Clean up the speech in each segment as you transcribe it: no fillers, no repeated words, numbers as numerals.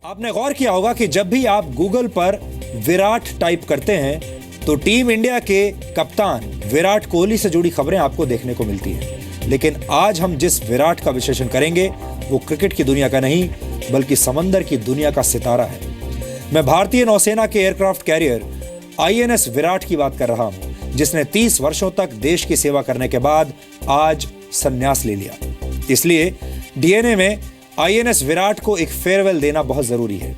आपने गौर किया होगा कि जब भी आप गूगल पर विराट टाइप करते हैं तो टीम इंडिया के कप्तान विराट कोहली से जुड़ी खबरें आपको देखने को मिलती हैं। लेकिन आज हम जिस विराट का विश्लेषण करेंगे वो क्रिकेट की दुनिया का नहीं बल्कि समंदर की दुनिया का सितारा है। मैं भारतीय नौसेना के एयरक्राफ्ट कैरियर आईएनएस विराट की बात कर रहा हूं, जिसने 30 वर्षों तक देश की सेवा करने के बाद आज संन्यास ले लिया। इसलिए डीएनए में आईएनएस विराट को एक फेयरवेल देना बहुत जरूरी है।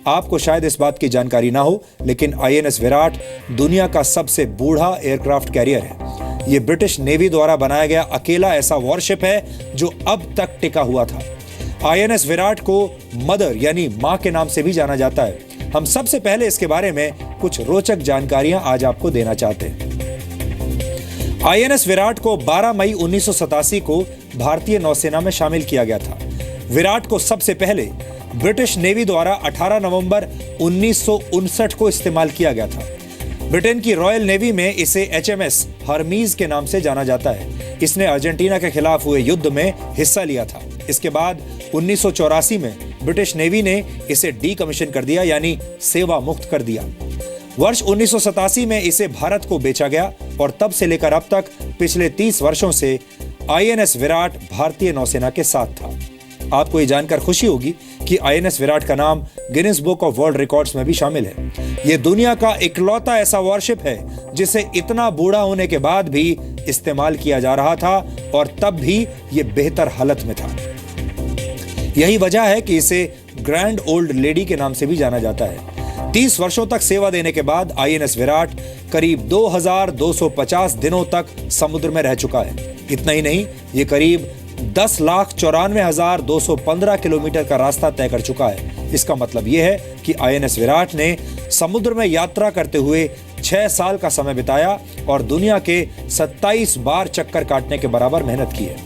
आपको शायद इस बात की जानकारी ना हो, लेकिन आईएनएस विराट दुनिया का सबसे बूढ़ा एयरक्राफ्ट कैरियर है। यह ब्रिटिश नेवी द्वारा बनाया गया अकेला ऐसा वॉरशिप है जो अब तक टिका हुआ था। आईएनएस विराट को मदर यानी मां के नाम से भी जाना जाता है। हम सबसे पहले इसके बारे में कुछ रोचक जानकारियां आज आपको देना चाहते हैं। आईएनएस विराट को 12 मई 1987 को भारतीय नौसेना में शामिल किया गया था। विराट को सबसे पहले ब्रिटिश नेवी द्वारा 18 नवंबर 1959 को इस्तेमाल किया गया था। ब्रिटेन की रॉयल नेवी में इसे एचएमएस हर्मीज के नाम से जाना जाता है। इसने अर्जेंटीना के खिलाफ हुए युद्ध में हिस्सा लिया था। इसके बाद 1984 में ब्रिटिश नेवी ने इसे डीकमीशन कर दिया, यानी सेवा मुक्त कर दिया। वर्ष 1987 में इसे भारत को बेचा गया और तब से लेकर अब तक पिछले 30 वर्षों से आईएनएस विराट भारतीय नौसेना के साथ था। आपको ये जानकर खुशी होगी कि आईएनएस विराट का नाम Guinness book of world records में भी शामिल है। यह दुनिया का इकलौता ऐसा वॉरशिप है जिसे इतना बूढ़ा होने के बाद भी इस्तेमाल किया जा रहा था और तब भी यह बेहतर हालत में था। यही वजह है कि इसे ग्रैंड ओल्ड लेडी के नाम से भी जाना जाता है। 30 वर्षों तक सेवा देने के बाद आईएनएस विराट करीब 2250 दिनों तक समुद्र में रह चुका है। इतना ही नहीं, ये करीब 10,94,215 किलोमीटर का रास्ता तय कर चुका है। इसका मतलब यह है कि आईएनएस विराट ने समुद्र में यात्रा करते हुए 6 साल का समय बिताया और दुनिया के 27 बार चक्कर काटने के बराबर मेहनत की है।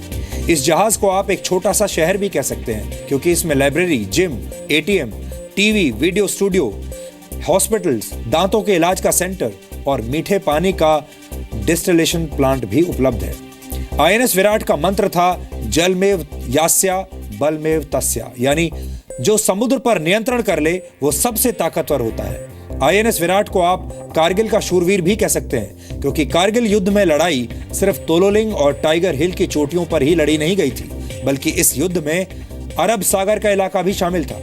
इस जहाज को आप एक छोटा सा शहर भी कह सकते हैं, क्योंकि इसमें library, gym, ATM, TV, video studio, hospitals, दांतों के इलाज का सेंटर और मीठे पानी का डिस्टिलेशन प्लांट भी उपलब्ध है। आईएनएस विराट का मंत्र था जलमेव यास्या बलमेव तस्या, यानी जो समुद्र पर नियंत्रण कर ले वो सबसे ताकतवर होता है। आईएनएस विराट को आप कारगिल का शूरवीर भी कह सकते हैं, क्योंकि कारगिल युद्ध में लड़ाई सिर्फ तोलोलिंग और टाइगर हिल की चोटियों पर ही लड़ी नहीं गई थी, बल्कि इस युद्ध में अरब सागर का इलाका भी शामिल था।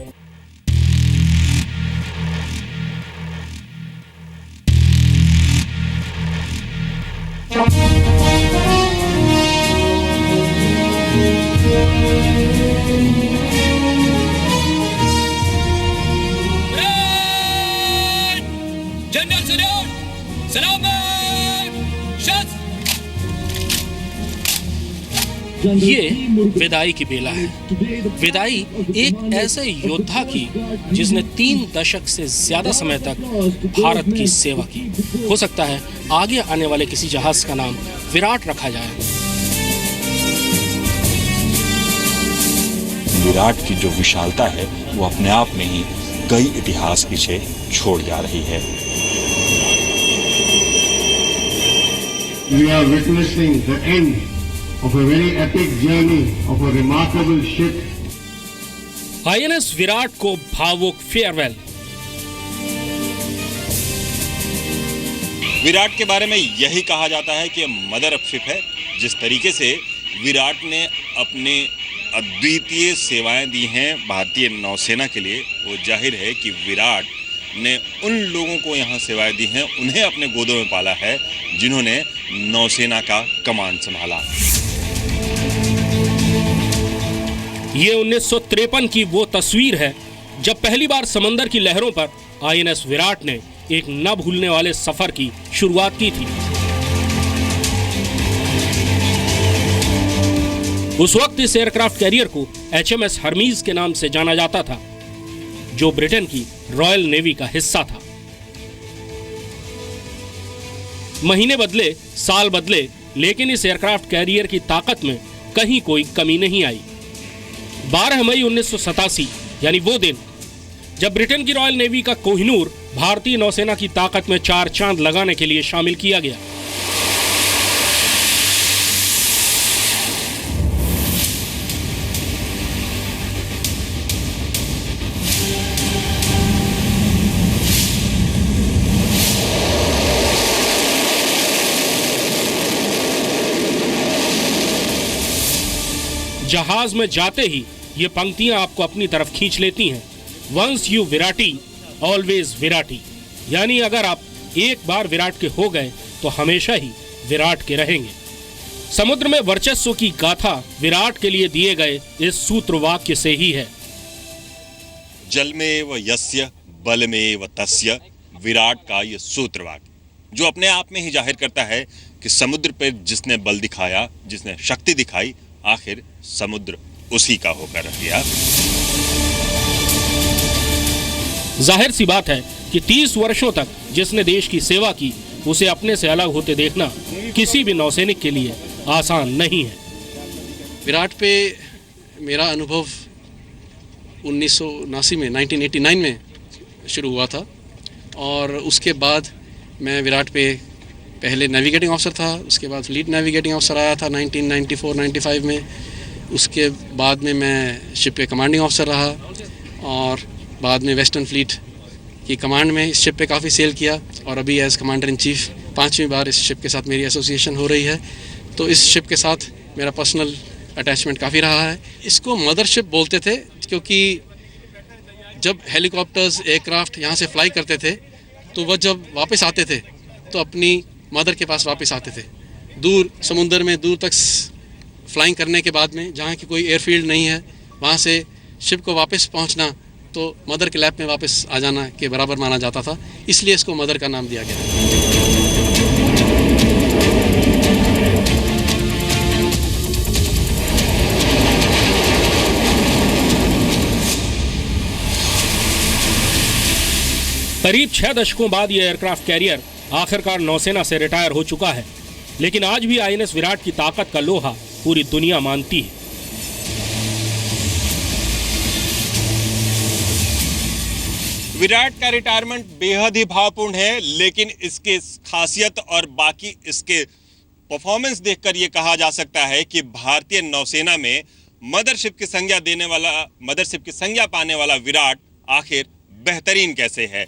ये विदाई की बेला है। विदाई एक ऐसे योद्धा की जिसने 3 दशक से ज्यादा समय तक भारत की सेवा की। हो सकता है आगे आने वाले किसी जहाज का नाम विराट रखा जाए। विराट की जो विशालता है वो अपने आप में ही कई इतिहास पीछे छोड़ जा रही है। We are witnessing the end of a very epic journey of a remarkable ship. INS Virat को भावुक फेयरवेल। विराट के बारे में यही कहा जाता है कि मदर ऑफ शिप है। जिस तरीके से विराट ने अपने अद्वितीय सेवाएं दी हैं भारतीय नौसेना के लिए, वो जाहिर है कि विराट ने उन लोगों को यहाँ सेवाएं दी हैं, उन्हें अपने गोदों में पाला है जिन्होंने नौसेना का कमान संभाला। ये 1953 की वो तस्वीर है जब पहली बार समंदर की लहरों पर आईएनएस विराट ने एक न भूलने वाले सफर की शुरुआत की थी। उस वक्त इस एयरक्राफ्ट कैरियर को एचएमएस हर्मीज के नाम से जाना जाता था, जो ब्रिटेन की रॉयल नेवी का हिस्सा था। महीने बदले, साल बदले, लेकिन इस एयरक्राफ्ट कैरियर की ताकत में कहीं कोई कमी नहीं आई। 12 मई 1987 यानी वो दिन जब ब्रिटेन की रॉयल नेवी का कोहिनूर भारतीय नौसेना की ताकत में 4 चांद लगाने के लिए शामिल किया गया। जहाज में जाते ही ये पंक्तियां आपको अपनी तरफ खींच लेती हैं। वंस यू विराटी ऑलवेज विराटी, यानी अगर आप एक बार विराट के हो गए तो हमेशा ही विराट के रहेंगे। समुद्र में वर्चस्व की गाथा विराट के लिए दिए गए इस सूत्र वाक्य से ही है। जल में व यस्य बल में व तस्य, विराट का ये सूत्र वाक्य जो अपने आप में ही जाहिर करता है कि समुद्र पर जिसने बल दिखाया, जिसने शक्ति दिखाई, आखिर समुद्र उसी का होकर रह गया। जाहिर सी बात है कि 30 वर्षों तक जिसने देश की सेवा की, उसे अपने से अलग होते देखना किसी भी नौसैनिक के लिए आसान नहीं है। विराट पे मेरा अनुभव 1979 में 1989 में शुरू हुआ था और उसके बाद मैं विराट पे पहले नेविगेटिंग ऑफिसर था, उसके बाद लीड नेविगेटिंग ऑफिसर आया था 1994-95 में। उसके बाद में मैं शिप पे कमांडिंग ऑफिसर रहा और बाद में वेस्टर्न फ्लीट की कमांड में इस शिप पे काफ़ी सेल किया और अभी एज कमांडर इन चीफ 5वीं बार इस शिप के साथ मेरी एसोसिएशन हो रही है। तो इस शिप के साथ मेरा पर्सनल अटैचमेंट काफ़ी रहा है। इसको मदरशिप बोलते थे क्योंकि जब हेलीकॉप्टर्स एयरक्राफ्ट यहाँ से फ्लाई करते थे तो वह जब वापस आते थे तो अपनी मदर के पास वापस आते थे। दूर समुंदर में दूर तक फ्लाइंग करने के बाद में जहाँ की कोई एयरफील्ड नहीं है, वहाँ से शिप को वापस पहुँचना तो मदर के लैप में वापस आ जाना के बराबर माना जाता था, इसलिए इसको मदर का नाम दिया गया। करीब 6 दशकों बाद यह एयरक्राफ्ट कैरियर आखिरकार नौसेना से रिटायर हो चुका है, लेकिन आज भी आईएनएस विराट की ताकत का लोहा पूरी दुनिया मानती है। विराट का रिटायरमेंट बेहद ही भावपूर्ण है, लेकिन इसके खासियत और बाकी इसके परफॉर्मेंस देखकर यह कहा जा सकता है कि भारतीय नौसेना में मदरशिप की संज्ञा पाने वाला विराट आखिर बेहतरीन कैसे है।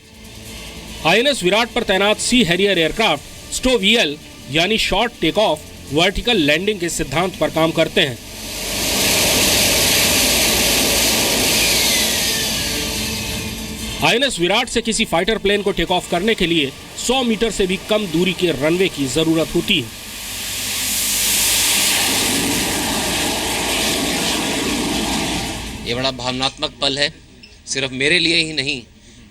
आईएनएस विराट पर तैनात सी हैरियर एयरक्राफ्ट स्टोवीएल यानी short take off vertical landing के सिद्धांत पर काम करते हैं। आईएनएस विराट से किसी फाइटर प्लेन को टेक ऑफ करने के लिए 100 मीटर से भी कम दूरी के रनवे की जरूरत होती है। ये बड़ा भावनात्मक पल है, सिर्फ मेरे लिए ही नहीं,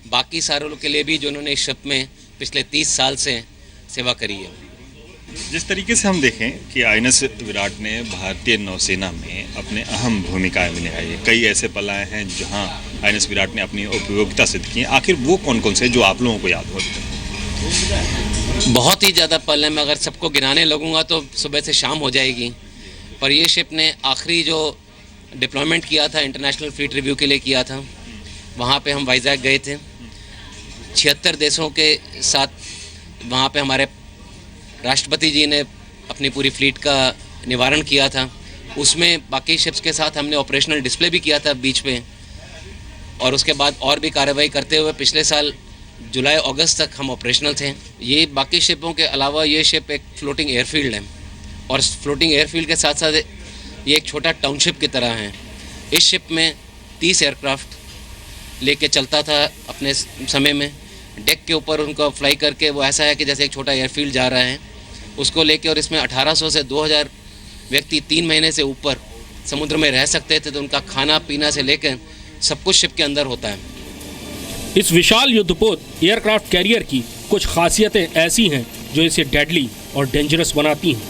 बाकी सारे लोग के लिए भी, जो उन्होंने इस शिप में पिछले 30 साल से सेवा करी है। जिस तरीके से हम देखें कि आईएनएस विराट ने भारतीय नौसेना में अपने अहम भूमिकाएं निभाई है, कई ऐसे पल आए हैं जहां आईएनएस विराट ने अपनी उपयोगिता सिद्ध की है। आखिर वो कौन कौन से जो आप लोगों को याद होते हैं? बहुत ही ज़्यादा पल है, मैं अगर सबको गिनाने लगूंगा तो सुबह से शाम हो जाएगी। पर ये शिप ने आखिरी जो डिप्लॉयमेंट किया था, इंटरनेशनल फ्लीट रिव्यू के लिए किया था, वहाँ पे हम वाइजैक गए थे। 76 देशों के साथ वहाँ पे हमारे राष्ट्रपति जी ने अपनी पूरी फ्लीट का निवारण किया था। उसमें बाकी शिप्स के साथ हमने ऑपरेशनल डिस्प्ले भी किया था बीच पे, और उसके बाद और भी कार्रवाई करते हुए पिछले साल जुलाई अगस्त तक हम ऑपरेशनल थे। ये बाकी शिपों के अलावा ये शिप एक फ्लोटिंग एयरफील्ड है, और फ्लोटिंग एयरफील्ड के साथ साथ ये एक छोटा टाउनशिप की तरह है। इस शिप में 30 एयरक्राफ्ट लेके चलता था अपने समय में। डेक के ऊपर उनको फ्लाई करके वो ऐसा है कि जैसे एक छोटा एयरफील्ड जा रहा है, उसको लेके, और इसमें 1800 से 2000 व्यक्ति 3 महीने से ऊपर समुद्र में रह सकते थे। तो उनका खाना पीना से लेकर सब कुछ शिप के अंदर होता है। इस विशाल युद्धपोत एयरक्राफ्ट कैरियर की कुछ खासियतें ऐसी हैं जो इसे डेडली और डेंजरस बनाती हैं।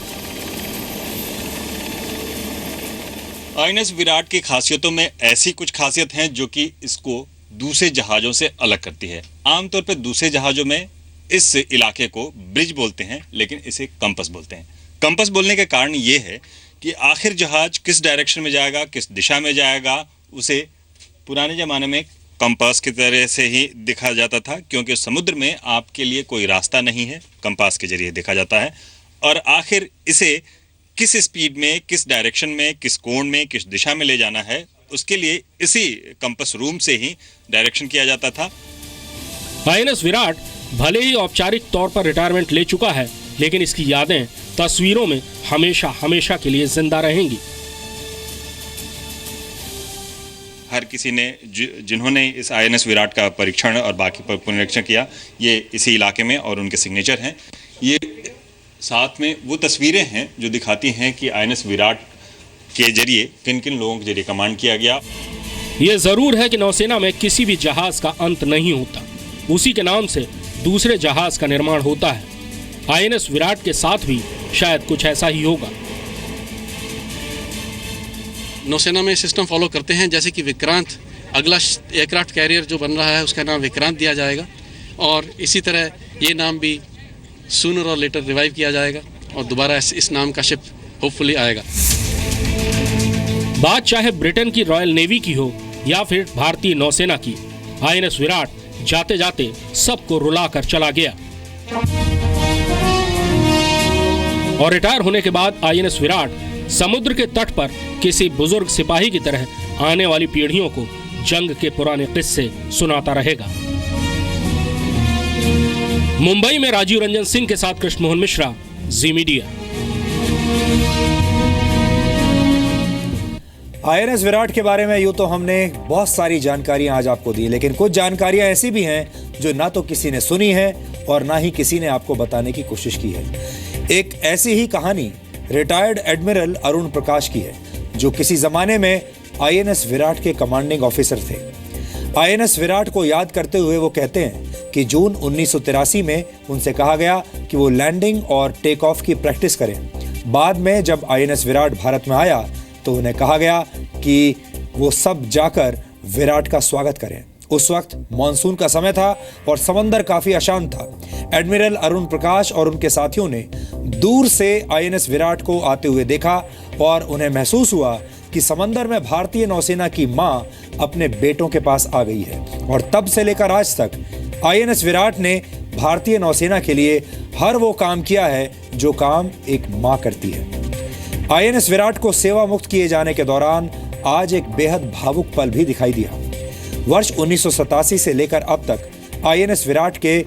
आईएनएस विराट की खासियतों में ऐसी कुछ खासियत हैं जो कि इसको दूसरे जहाज़ों से अलग करती है। आमतौर पर दूसरे जहाज़ों में इस इलाके को ब्रिज बोलते हैं, लेकिन इसे कंपस बोलते हैं। कंपस बोलने का कारण ये है कि आखिर जहाज किस डायरेक्शन में जाएगा, किस दिशा में जाएगा, उसे पुराने ज़माने में कंपास की तरह से ही दिखा जाता था, क्योंकि समुद्र में आपके लिए कोई रास्ता नहीं है, कंपास के जरिए देखा जाता है। और आखिर इसे किस स्पीड में, किस डायरेक्शन में, किस कोण में, किस दिशा में ले जाना है, उसके लिए इसी कंपास रूम से ही डायरेक्शन किया जाता था। आईएनएस विराट भले ही औपचारिक तौर पर रिटायरमेंट ले चुका है, लेकिन इसकी यादें तस्वीरों में हमेशा हमेशा के लिए जिंदा रहेंगी। हर किसी ने जिन्होंने इस INS विराट का परीक्षण और बाकी पर पुनरीक्षण किया, ये इसी इलाके में और उनके सिग्नेचर हैं। ये साथ में वो तस्वीरें हैं जो दिखाती हैं कि INS विराट के जरिए किन किन लोगों के जरिए कमांड किया गया। ये जरूर है कि नौसेना में किसी भी जहाज का अंत नहीं होता, उसी के नाम से दूसरे जहाज का निर्माण होता है। INS विराट के साथ भी शायद कुछ ऐसा ही होगा। नौसेना में सिस्टम फॉलो करते हैं जैसे कि विक्रांत, अगला एयरक्राफ्ट कैरियर जो बन रहा है उसका नाम विक्रांत दिया जाएगा और इसी तरह ये नाम भी सूनर और लेटर रिवाइव किया जाएगा और दोबारा इस नाम का शिप होपफुली आएगा। बात चाहे ब्रिटेन की रॉयल नेवी की हो या फिर भारतीय नौसेना की, INS विराट जाते जाते सबको रुला कर चला गया और रिटायर होने के बाद INS विराट समुद्र के तट पर किसी बुजुर्ग सिपाही की तरह आने वाली पीढ़ियों को जंग के पुराने किस्से सुनाता रहेगा। मुंबई में राजीव रंजन सिंह के साथ कृष्ण मोहन मिश्रा, जी मीडिया। INS विराट के बारे में यूं तो हमने बहुत सारी जानकारियां आज आपको दी, लेकिन कुछ जानकारियां ऐसी भी हैं जो ना तो किसी ने सुनी है और ना ही किसी ने आपको बताने की कोशिश की है। एक ऐसी ही कहानी रिटायर्ड एडमिरल अरुण प्रकाश की है, जो किसी जमाने में INS विराट के कमांडिंग ऑफिसर थे। INS विराट को याद करते हुए वो कहते हैं कि जून 1983 में उनसे कहा गया कि वो लैंडिंग और टेक ऑफ की प्रैक्टिस करें। बाद में जब INS विराट भारत में आया तो उन्हें कहा गया कि वो सब जाकर विराट का स्वागत करें। उस वक्त मॉनसून का समय था और समंदर काफी अशांत था। एडमिरल अरुण प्रकाश और उनके साथियों ने दूर से INS विराट को आते हुए देखा और उन्हें महसूस हुआ कि समंदर में भारतीय नौसेना की मां अपने बेटों के पास आ गई है। और तब से लेकर आज तक INS विराट ने भारतीय नौसेना के लिए हर वो काम किया है जो काम एक मां करती है। INS विराट को सेवा मुक्त किए जाने के दौरान आज एक बेहद भावुक पल भी दिखाई दिया। वर्ष 1987 से लेकर अब तक INS विराट के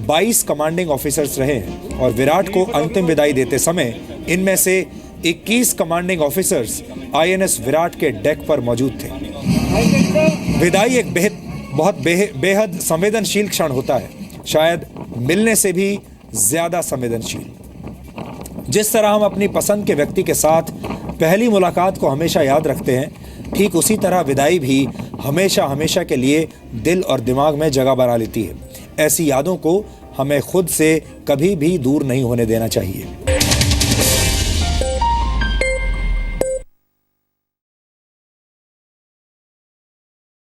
22 कमांडिंग ऑफिसर्स रहे हैं और विराट को अंतिम विदाई देते समय इनमें से 21 कमांडिंग ऑफिसर्स INS विराट के डेक पर मौजूद थे। विदाई एक बेहद संवेदनशील क्षण होता है, शायद मिलने से भी ज्यादा संवेदनशील। जिस तरह हम अपनी पसंद के व्यक्ति के साथ पहली मुलाकात को हमेशा याद रखते हैं, ठीक उसी तरह विदाई भी हमेशा हमेशा के लिए दिल और दिमाग में जगह बना लेती है। ऐसी यादों को हमें खुद से कभी भी दूर नहीं होने देना चाहिए।